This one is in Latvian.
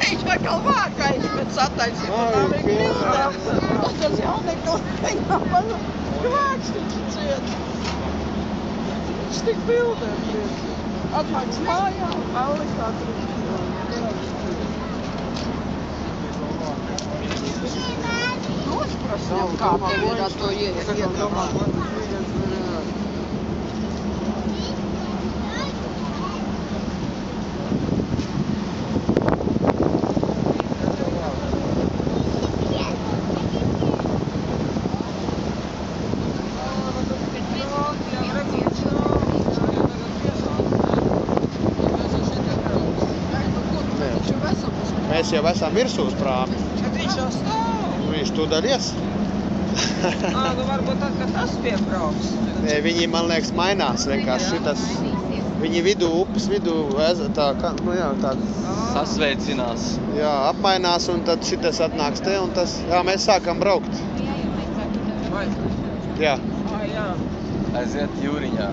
Viņš vēl vākais, bet sataisīt un arī gribam. Tas jaunekli viņam vāks taču ciet. Viņš tik bildē priecīgi. Atnāks mājā, palikā Nosprasņam, kā tev ir ar to iedomāt. Mēs jau esam virsū uz prāmi. Bet viņš jau stāv. Viņš tūdaļ ies. Nu varbūt tad, kad tas piebrauks. Viņi, man liekas, mainās vienkārši šitas. Viņi vidū, upes vidū, tā, nu jā, tā. Sasveicinās. Jā, apmainās un tad šitas atnāks te un tas, jā, mēs sākam braukt. Vai? Jā. Jā. Aiziet jūriņā.